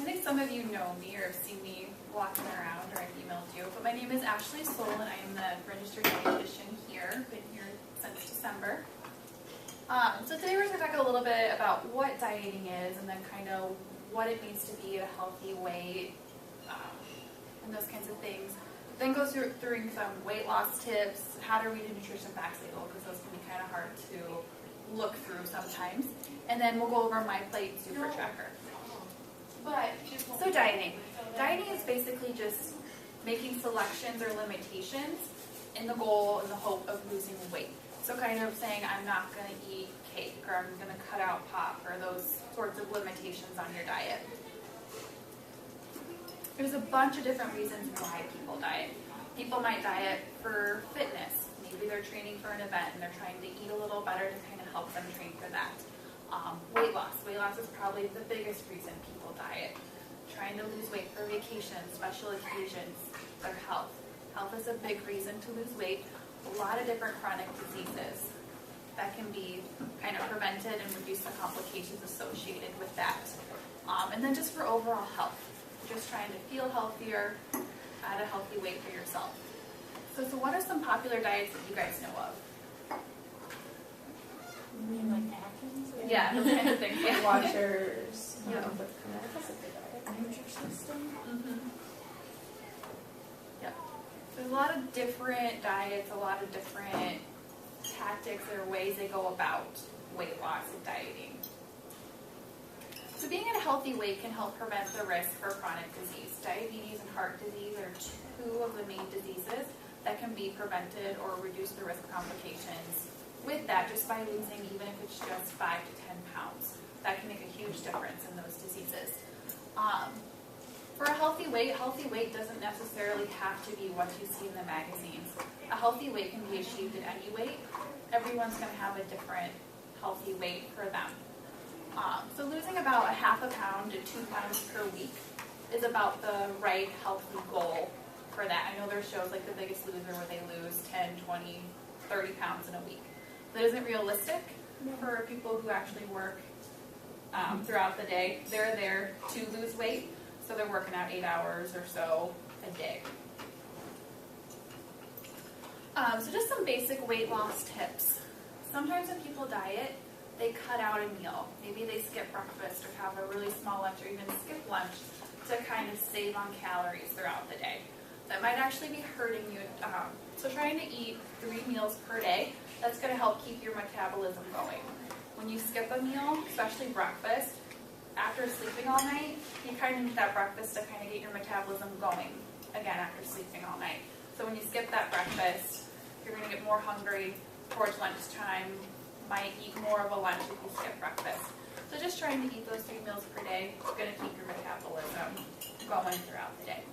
think some of you know me or have seen me walking around, or I've emailed you, but my name is Ashleigh Sowle, and I am the registered dietitian here. Been here since December. So today we're going to talk a little bit about what dieting is, and then kind of what it means to be at a healthy weight, and those kinds of things. Then go through some weight loss tips, how to read a nutrition facts label, because those can be kind of hard to look through sometimes. And then we'll go over my plate super tracker. So dieting. Dieting is basically just making selections or limitations in the goal and the hope of losing weight. So kind of saying, I'm not going to eat cake, or I'm going to cut out pop, or those sorts of limitations on your diet. There's a bunch of different reasons why people diet. People might diet for fitness. Maybe they're training for an event and they're trying to eat a little better to kind of help them train for that. Weight loss. Weight loss is probably the biggest reason people diet. Trying to lose weight for vacations, special occasions, their health. Health is a big reason to lose weight. A lot of different chronic diseases that can be kind of prevented and reduce the complications associated with that. And then just for overall health. Just trying to feel healthier, at a healthy weight for yourself. So what are some popular diets that you guys know of? You mean like Atkins? Yeah, those kinds of things. Yeah. Watchers. Yeah. But that's a good diet. Nutrisystem. Mm-hmm. Yep. There's a lot of different diets, a lot of different tactics or ways they go about weight loss and dieting. So being at a healthy weight can help prevent the risk for chronic disease. Diabetes and heart disease are two of the main diseases that can be prevented or reduce the risk of complications with that just by losing, even if it's just 5 to 10 pounds. That can make a huge difference in those diseases. For a healthy weight doesn't necessarily have to be what you see in the magazines. A healthy weight can be achieved at any weight. Everyone's going to have a different healthy weight for them. So losing about a half a pound to 2 pounds per week is about the right healthy goal for that. I know there's shows like The Biggest Loser where they lose 10, 20, 30 pounds in a week. That isn't realistic for people who actually work throughout the day. They're there to lose weight, so they're working out 8 hours or so a day. So just some basic weight loss tips. Sometimes when people diet, they cut out a meal. Maybe they skip breakfast or have a really small lunch or even skip lunch to kind of save on calories throughout the day. That might actually be hurting you. So trying to eat 3 meals per day, that's going to help keep your metabolism going. When you skip a meal, especially breakfast, after sleeping all night, you kind of need that breakfast to kind of get your metabolism going again after sleeping all night. So when you skip that breakfast, you're going to get more hungry towards lunchtime, might eat more of a lunch if you skip breakfast. So just trying to eat those 3 meals per day is going to keep your metabolism going throughout the day.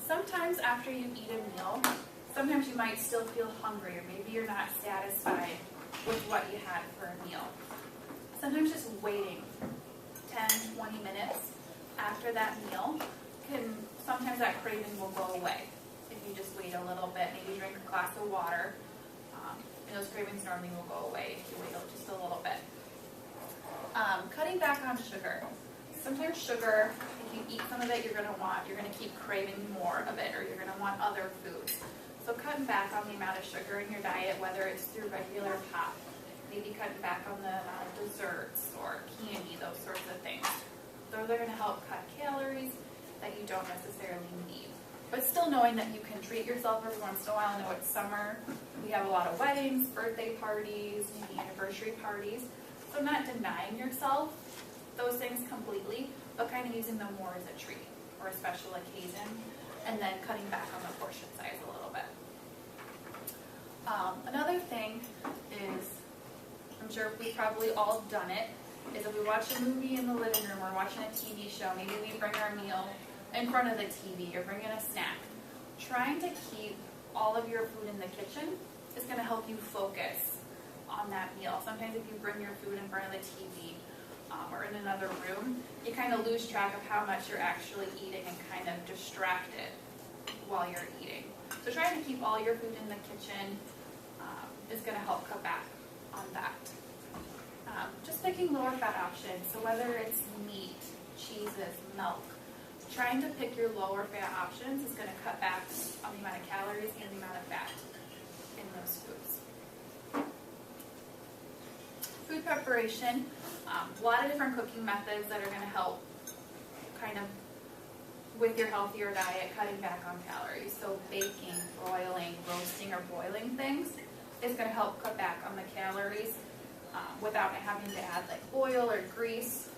Sometimes after you eat a meal, sometimes you might still feel hungry, or maybe you're not satisfied with what you had for a meal. Sometimes just waiting 10, 20 minutes after that meal sometimes that craving will go away. If you just wait a little bit, maybe drink a glass of water, and those cravings normally will go away if you wait just a little bit. Cutting back on sugar. Sometimes sugar, if you eat some of it, you're going to keep craving more of it, or you're going to want other foods. So cutting back on the amount of sugar in your diet, whether it's through regular pop, maybe cutting back on the amount of desserts or candy, those sorts of things. Those are going to help cut calories that you don't necessarily need. But still knowing that you can treat yourself every once in a while. I know it's summer. We have a lot of weddings, birthday parties, maybe anniversary parties. So not denying yourself those things completely, but kind of using them more as a treat or a special occasion, and then cutting back on the portion size a little bit. Another thing is, I'm sure we've probably all done it, is if we watch a movie in the living room or watching a TV show, maybe we bring our meal in front of the TV or bring in a snack. Trying to keep all of your food in the kitchen is going to help you focus on that meal. Sometimes if you bring your food in front of the TV or in another room, you kind of lose track of how much you're actually eating and kind of distracted while you're eating. So trying to keep all your food in the kitchen is going to help cut back on that. Just picking lower fat options, so whether it's meat, cheeses, milk. Trying to pick your lower fat options is going to cut back on the amount of calories and the amount of fat in those foods. Food preparation, a lot of different cooking methods that are going to help kind of with your healthier diet, cutting back on calories. So baking, broiling, roasting, or boiling things is going to help cut back on the calories without having to add like oil or grease,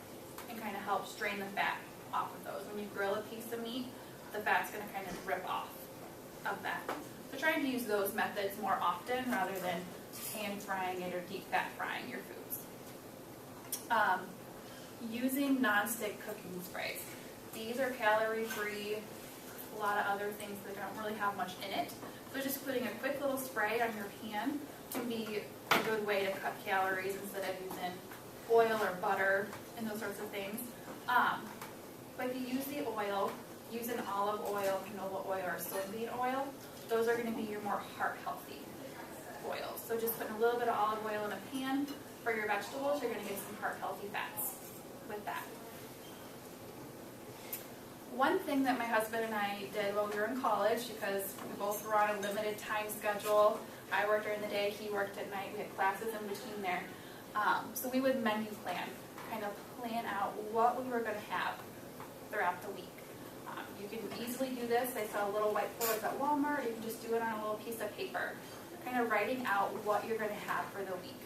and kind of help strain the fat off of those. When you grill a piece of meat, the fat's going to kind of rip off of that. So trying to use those methods more often rather than pan frying it or deep fat frying your foods. Using non-stick cooking sprays. These are calorie-free, a lot of other things that don't really have much in it. So just putting a quick little spray on your pan can be a good way to cut calories instead of using oil or butter and those sorts of things. But if you use the oil, use an olive oil, canola oil, or soybean oil, those are going to be your more heart-healthy oils. So just putting a little bit of olive oil in a pan for your vegetables, you're going to get some heart-healthy fats with that. One thing that my husband and I did while we were in college, because we both were on a limited time schedule, I worked during the day, he worked at night, we had classes in between there, so we would menu plan, kind of plan out what we were going to have throughout the week. You can easily do this. They sell little whiteboards at Walmart. You can just do it on a little piece of paper, kind of writing out what you're going to have for the week.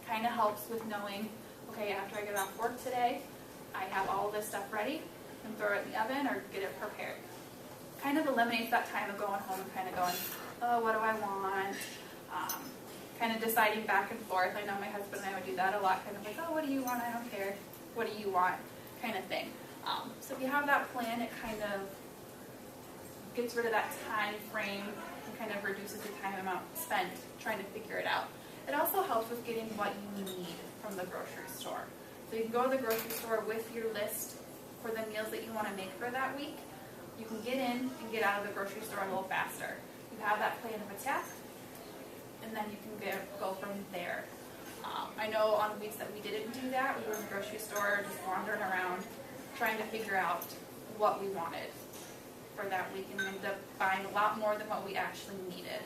Kind of helps with knowing, okay, after I get off work today, I have all this stuff ready, and throw it in the oven or get it prepared. Kind of eliminates that time of going home and kind of going, oh, what do I want? Kind of deciding back and forth. I know my husband and I would do that a lot, kind of like, oh, what do you want? I don't care. What do you want? Kind of thing. So if you have that plan, it kind of gets rid of that time frame and kind of reduces the time amount spent trying to figure it out. It also helps with getting what you need from the grocery store. So you can go to the grocery store with your list for the meals that you want to make for that week. You can get in and get out of the grocery store a little faster. You have that plan of attack, and then you can go from there. I know on weeks that we didn't do that, we were in the grocery store just wandering around trying to figure out what we wanted for that week, and ended up buying a lot more than what we actually needed.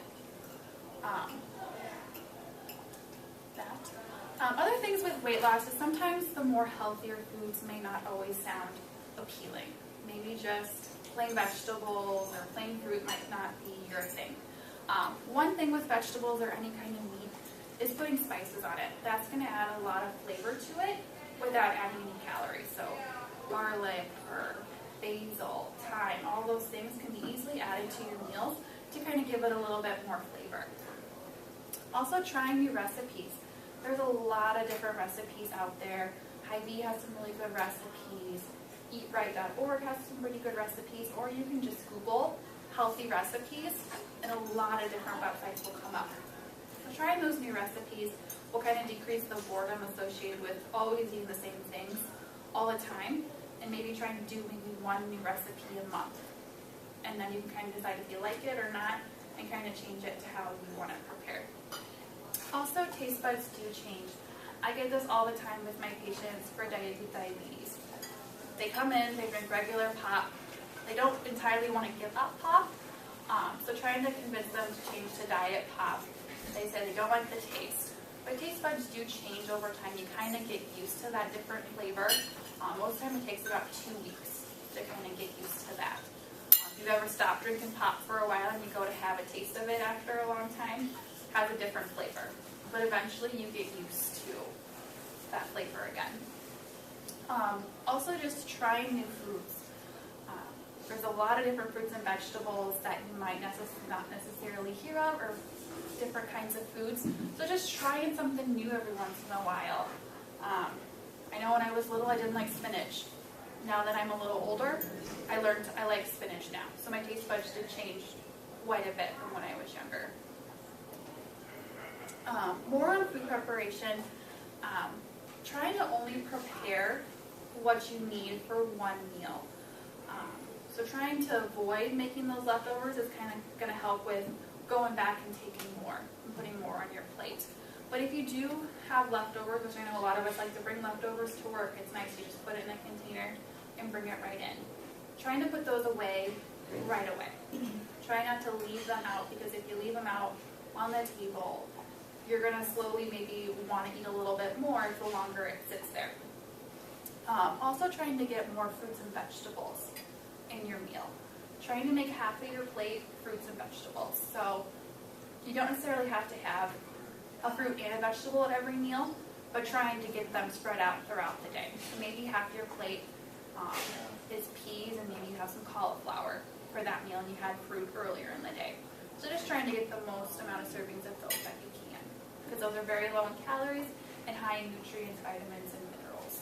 Other things with weight loss is sometimes the more healthier foods may not always sound appealing. Maybe just plain vegetables or plain fruit might not be your thing. One thing with vegetables or any kind of meat is putting spices on it. That's going to add a lot of flavor to it without adding any calories. So garlic or basil, thyme, all those things can be easily added to your meals to kind of give it a little bit more flavor. Also, trying new recipes. There's a lot of different recipes out there. Hy-Vee has some really good recipes. EatRight.org has some pretty good recipes, or you can just Google healthy recipes, and a lot of different websites will come up. So trying those new recipes will kind of decrease the boredom associated with always eating the same things all the time, and maybe trying to do maybe one new recipe a month. And then you can kind of decide if you like it or not, and kind of change it to how you want it prepared. Also, taste buds do change. I get this all the time with my patients for diabetes. They come in, they drink regular pop. They don't entirely want to give up pop, so trying to convince them to change to diet pop. They say they don't like the taste. But taste buds do change over time. You kind of get used to that different flavor. Most of the time it takes about 2 weeks to kind of get used to that. If you've ever stopped drinking pop for a while and you go to have a taste of it after a long time, it has a different flavor. But eventually you get used to that flavor again. Also, just trying new foods. There's a lot of different fruits and vegetables that you might not necessarily hear of, or different kinds of foods. So just trying something new every once in a while. I know when I was little I didn't like spinach. Now that I'm a little older, I learned I like spinach now. So my taste buds did change quite a bit from when I was younger. More on food preparation. Trying to only prepare what you need for one meal. So trying to avoid making those leftovers is kind of going to help with going back and taking more and putting more on your plate. But if you do have leftovers, which I know a lot of us like to bring leftovers to work, it's nice to just put it in a container, and bring it right in. Trying to put those away right away. Try not to leave them out, because if you leave them out on the table, you're going to slowly maybe want to eat a little bit more the longer it sits there. Also trying to get more fruits and vegetables in your meal. Trying to make half of your plate fruits and vegetables. So you don't necessarily have to have a fruit and a vegetable at every meal, but trying to get them spread out throughout the day. So maybe half your plate is peas, and maybe you have some cauliflower for that meal, and you had fruit earlier in the day. So just trying to get the most amount of servings of those that you can, because those are very low in calories and high in nutrients, vitamins, and minerals.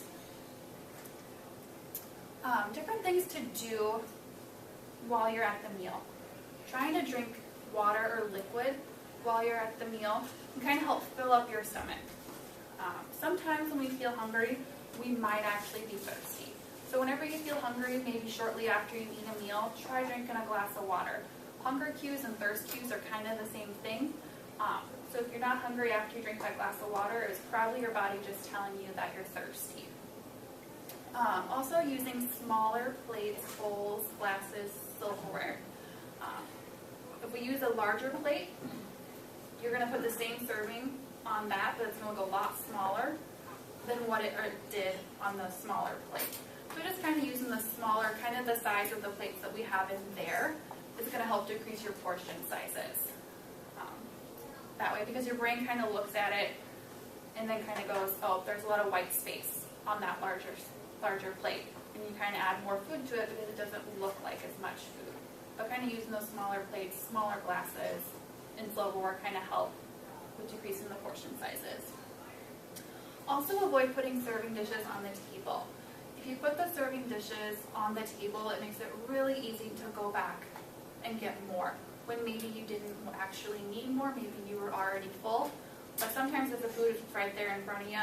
Different things to do while you're at the meal. Trying to drink water or liquid while you're at the meal can kind of help fill up your stomach. Sometimes when we feel hungry, we might actually be thirsty. So whenever you feel hungry, maybe shortly after you eat a meal, try drinking a glass of water. Hunger cues and thirst cues are kind of the same thing. So if you're not hungry after you drink that glass of water, it's probably your body just telling you that you're thirsty. Also using smaller plates, bowls, glasses, silverware. If we use a larger plate, you're going to put the same serving on that, but it's going to look a lot smaller than what it did on the smaller plate. So just kind of using the smaller, kind of the size of the plates that we have in there, is going to help decrease your portion sizes. That way, because your brain kind of looks at it and then kind of goes, oh, there's a lot of white space on that larger plate. And you kind of add more food to it because it doesn't look like as much food. But kind of using those smaller plates, smaller glasses, and silverware kind of help with decreasing the portion sizes. Also avoid putting serving dishes on the table. If you put the serving dishes on the table, it makes it really easy to go back and get more, when maybe you didn't actually need more, maybe you were already full. But sometimes if the food is right there in front of you,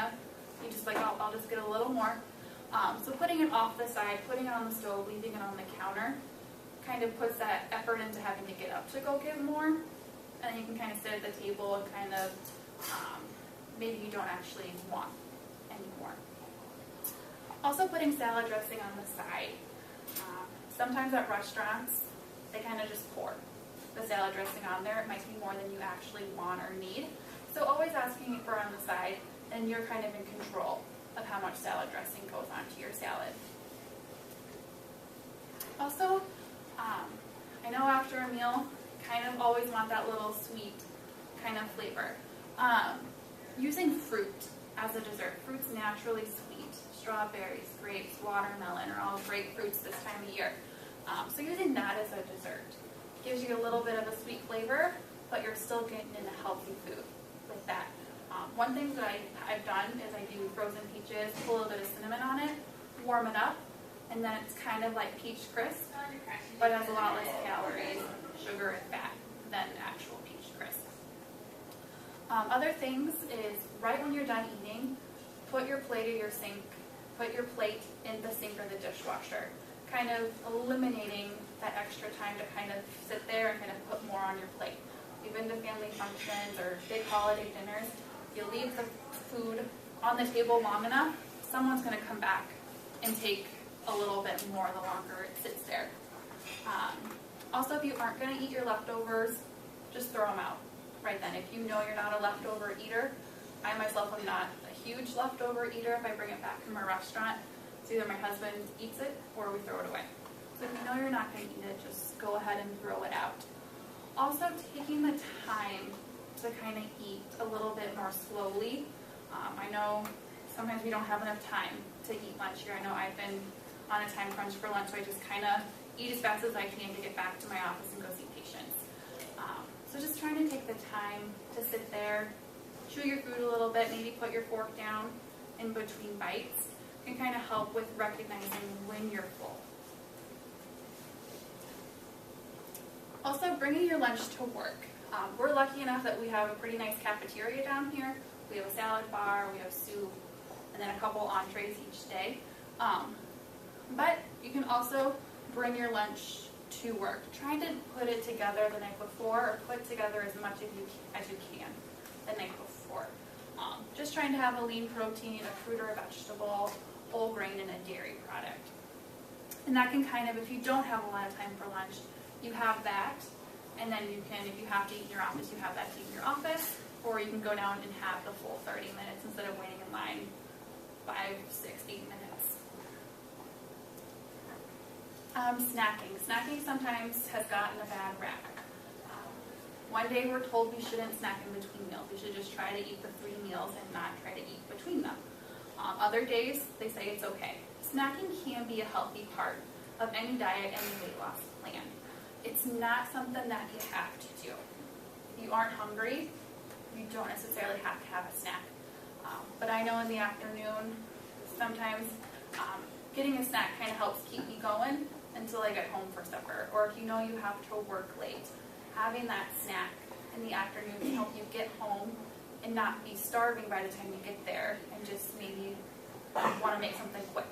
you just like, oh, I'll just get a little more. So putting it off the side, putting it on the stove, leaving it on the counter, kind of puts that effort into having to get up to go get more. And then you can kind of sit at the table and kind of, maybe you don't actually want any more. Also putting salad dressing on the side. Sometimes at restaurants, they kind of just pour the salad dressing on there. It might be more than you actually want or need. So always asking for on the side, and you're kind of in control of how much salad dressing goes onto your salad. Also, I know after a meal, kind of always want that little sweet kind of flavor. Using fruit as a dessert. Fruit's naturally sweet. Strawberries, grapes, watermelon are all great fruits this time of year. So using that as a dessert gives you a little bit of a sweet flavor, but you're still getting in a healthy food with that. One thing that I've done is I do frozen peaches, put a little bit of cinnamon on it, warm it up, and then it's kind of like peach crisp, but has a lot less calories, sugar, and fat than actual peach crisp. Other things is right when you're done eating, put your plate in your sink, put your plate in the sink or the dishwasher, kind of eliminating that extra time to kind of sit there and kind of put more on your plate. Even to family functions or big holiday dinners, if you leave the food on the table long enough, someone's going to come back and take a little bit more the longer it sits there. Also, if you aren't going to eat your leftovers, just throw them out right then. If you know you're not a leftover eater, I myself am not a huge leftover eater. If I bring it back from a restaurant, it's either my husband eats it or we throw it away. So if you know you're not going to eat it, just go ahead and throw it out. Also, taking the time to kind of eat a little bit more slowly. I know sometimes we don't have enough time to eat lunch here. I know I've been on a time crunch for lunch, so I just kind of eat as fast as I can to get back to my office and go see patients. So just trying to take the time to sit there, chew your food a little bit, maybe put your fork down in between bites, can kind of help with recognizing when you're full. Also, bringing your lunch to work. We're lucky enough that we have a pretty nice cafeteria down here. We have a salad bar, we have soup, and then a couple entrees each day. But you can also bring your lunch to work. Try to put it together the night before, or put together as much as you can the night before. Just trying to have a lean protein, a fruit or a vegetable, whole grain, and a dairy product. And that can kind of, if you don't have a lot of time for lunch, you have that, and then you can, if you have to eat in your office, you have that to eat in your office, or you can go down and have the full 30 minutes instead of waiting in line 5, 6, 8 minutes. Snacking. Snacking sometimes has gotten a bad rap. One day we're told we shouldn't snack in between meals. We should just try to eat the 3 meals and not try to eat between them. Other days, they say it's okay. Snacking can be a healthy part of any diet, any weight loss plan. It's not something that you have to do. If you aren't hungry, you don't necessarily have to have a snack. But I know in the afternoon, sometimes getting a snack kind of helps keep me going until I get home for supper. Or if you know you have to work late, having that snack in the afternoon can help you get home and not be starving by the time you get there, and just maybe want to make something quick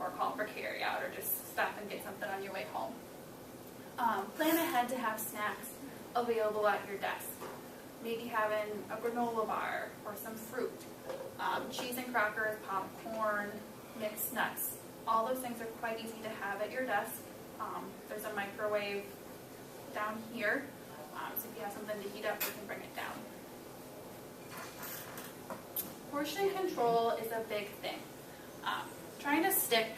or call for carry out or just stop and get something on your way home. Plan ahead to have snacks available at your desk. Maybe having a granola bar or some fruit, cheese and crackers, popcorn, mixed nuts. All those things are quite easy to have at your desk. There's a microwave down here, so if you have something to heat up, you can bring it down. Portion control is a big thing. Trying to stick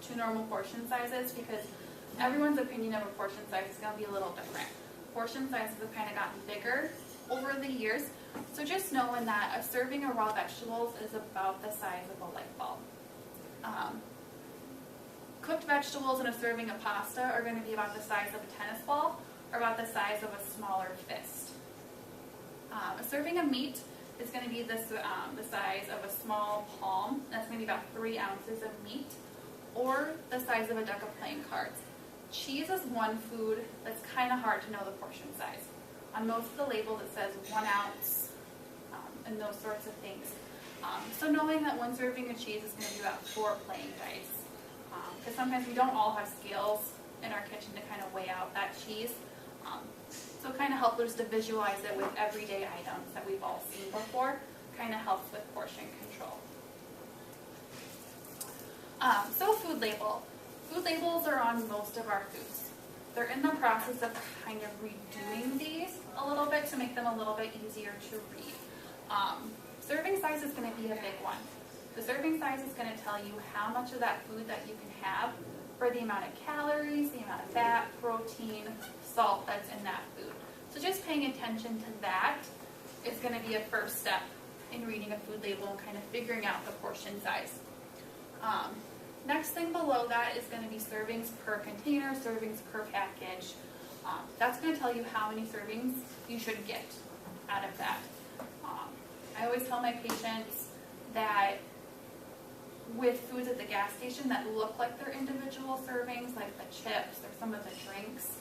to normal portion sizes, because everyone's opinion of a portion size is going to be a little different. Portion sizes have kind of gotten bigger over the years, so just knowing that a serving of raw vegetables is about the size of a light bulb. Cooked vegetables and a serving of pasta are going to be about the size of a tennis ball or about the size of a smaller fist. A serving of meat is going to be the size of a small palm. That's going to be about 3 ounces of meat, or the size of a deck of playing cards. Cheese is one food that's kind of hard to know the portion size. On most of the labels it says 1 ounce and those sorts of things. So knowing that one serving of cheese is going to be about 4 playing dice. Because sometimes we don't all have scales in our kitchen to kind of weigh out that cheese. So it kind of helps us to visualize it with everyday items that we've all seen before. Kind of helps with portion control. So food label. Food labels are on most of our foods. They're in the process of kind of redoing these a little bit to make them a little bit easier to read. Serving size is going to be a big one. The serving size is going to tell you how much of that food that you can have for the amount of calories, the amount of fat, protein, salt that's in that food. So just paying attention to that is going to be a first step in reading a food label and kind of figuring out the portion size. Next thing below that is going to be servings per container, servings per package. That's going to tell you how many servings you should get out of that. I always tell my patients that with foods at the gas station that look like they're individual servings, like the chips or some of the drinks,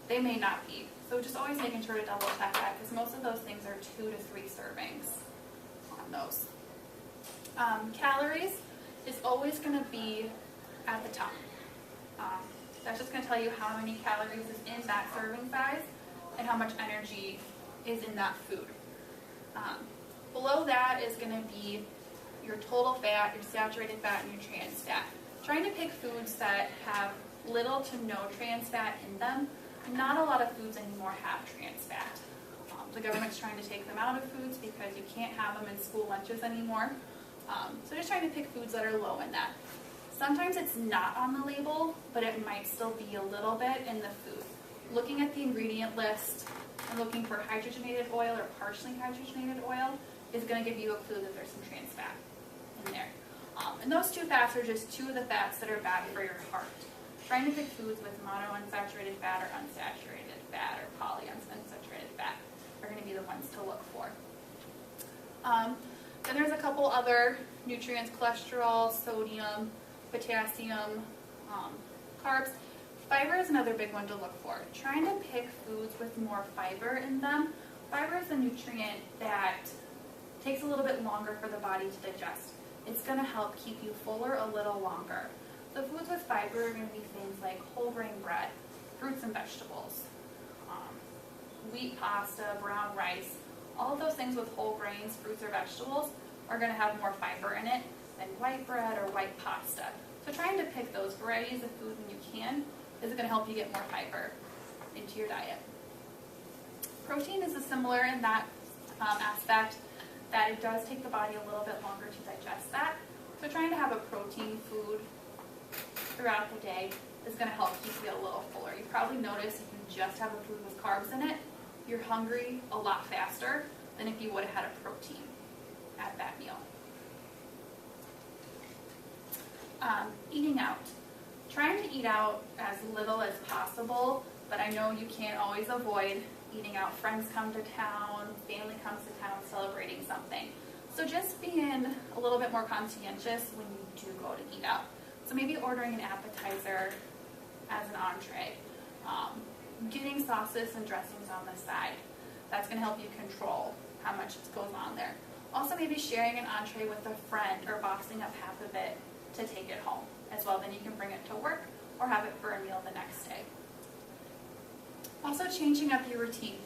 they may not be. So just always making sure to double check that, because most of those things are 2 to 3 servings on those. Calories is always going to be at the top. That's just going to tell you how many calories is in that serving size and how much energy is in that food. Below that is going to be your total fat, your saturated fat, and your trans fat. Trying to pick foods that have little to no trans fat in them. Not a lot of foods anymore have trans fat. The government's trying to take them out of foods because you can't have them in school lunches anymore. So just trying to pick foods that are low in that. Sometimes it's not on the label, but it might still be a little bit in the food. Looking at the ingredient list and looking for hydrogenated oil or partially hydrogenated oil is going to give you a clue that there's some trans fat in there. And those 2 fats are just 2 of the fats that are bad for your heart. Trying to pick foods with monounsaturated fat or unsaturated fat or polyunsaturated fat are going to be the ones to look for. Then there's a couple other nutrients: cholesterol, sodium, potassium, carbs. Fiber is another big one to look for. Trying to pick foods with more fiber in them. Fiber is a nutrient that takes a little bit longer for the body to digest. It's going to help keep you fuller a little longer. So foods with fiber are going to be things like whole grain bread, fruits and vegetables, wheat pasta, brown rice. All of those things with whole grains, fruits or vegetables are going to have more fiber in it than white bread or white pasta. So trying to pick those varieties of food when you can is going to help you get more fiber into your diet. Protein is similar in that aspect that it does take the body a little bit longer to digest that. So trying to have a protein food throughout the day is going to help keep you a little fuller. You probably notice if you just have a food with carbs in it, you're hungry a lot faster than if you would have had a protein at that meal. Eating out. Trying to eat out as little as possible, but I know you can't always avoid eating out. Friends come to town, family comes to town celebrating something. So just being a little bit more conscientious when you do go to eat out. So maybe ordering an appetizer as an entree. Getting sauces and dressings on the side. That's going to help you control how much goes on there. Also maybe sharing an entree with a friend or boxing up half of it to take it home as well. Then you can bring it to work or have it for a meal the next day. Also changing up your routine,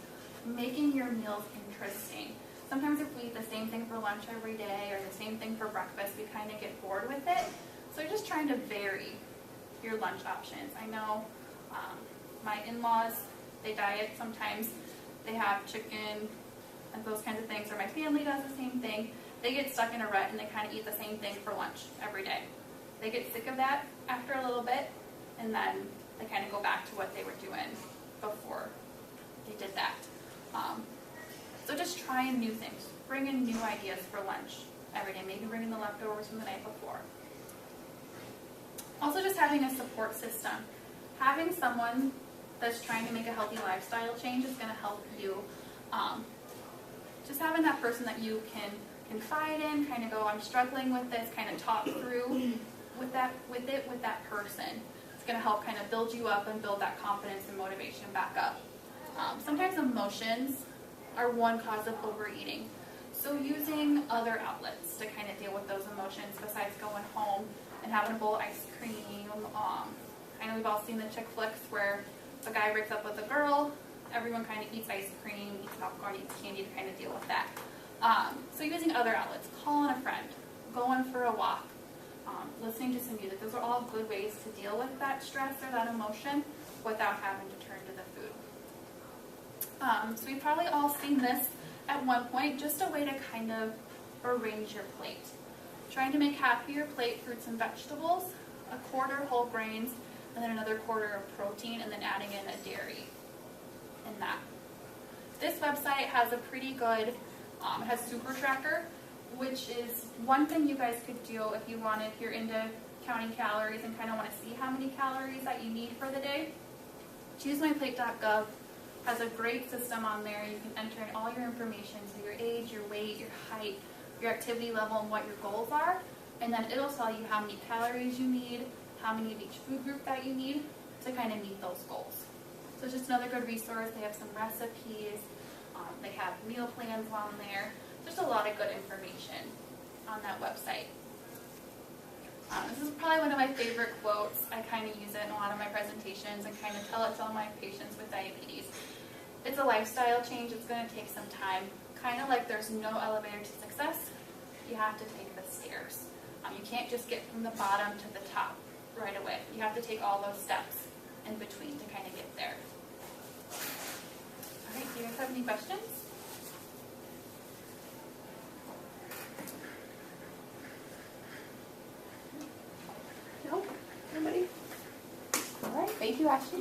making your meals interesting. Sometimes if we eat the same thing for lunch every day or the same thing for breakfast, we kind of get bored with it. So just trying to vary your lunch options. I know my in-laws, they diet sometimes. They have chicken and those kinds of things, or my family does the same thing. They get stuck in a rut and they kind of eat the same thing for lunch every day. They get sick of that after a little bit, and then they kind of go back to what they were doing before they did that. So just trying new things. Bring in new ideas for lunch every day. Maybe bring in the leftovers from the night before. Also just having a support system. Having someone that's trying to make a healthy lifestyle change is going to help you. Just having that person that you can confide in, kind of go, I'm struggling with this, kind of talk through with that person. It's going to help kind of build you up and build that confidence and motivation back up. Sometimes emotions are one cause of overeating. So using other outlets to kind of deal with those emotions besides going home and having a bowl of ice cream. I know we've all seen the chick flicks where a guy breaks up with a girl, everyone kind of eats ice cream, eats popcorn, eats candy to kind of deal with that. So using other outlets, calling a friend, going for a walk, listening to some music, those are all good ways to deal with that stress or that emotion without having to turn to the food. So we've probably all seen this at one point, just a way to kind of arrange your plate. Trying to make half of your plate fruits and vegetables, a quarter whole grains, and then another quarter of protein, and then adding in a dairy in that. This website has a pretty good, it has Super Tracker, which is one thing you guys could do if you wanted, if you're into counting calories and kind of want to see how many calories that you need for the day. ChooseMyPlate.gov has a great system on there. You can enter in all your information, so your age, your weight, your height, your activity level, and what your goals are, and then it'll tell you how many calories you need, how many of each food group that you need to kind of meet those goals. So it's just another good resource. They have some recipes, they have meal plans on there, just a lot of good information on that website. This is probably one of my favorite quotes. I kind of use it in a lot of my presentations and kind of tell it to all my patients with diabetes. It's a lifestyle change. It's going to take some time. Kind of like there's no elevator to success. You have to take the stairs. You can't just get from the bottom to the top right away. You have to take all those steps in between to kind of get there. All right, do you guys have any questions? No? Anybody? All right, thank you, Ashley.